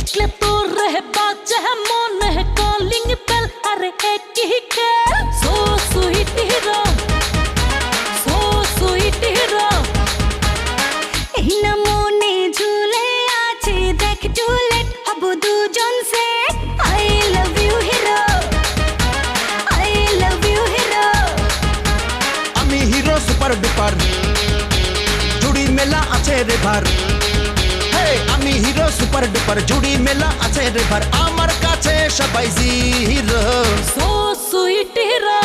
देखले तो रह बाजे मन है कॉलिंग बेल अरे एक ही खेल सो स्वीट हीरो এই না মনে ঝুলে আছে দেখ টুলেট হব দুজন সে I love you hero I love you hero আমি হিরো সুপার ডুপার জুড়ি মেলা আছে রে ভার হে আমি হিরো সুপার ডুপার জুড়ি মেলা আছে রে ভার আমার কাছে সবাই জিরো so sweet hero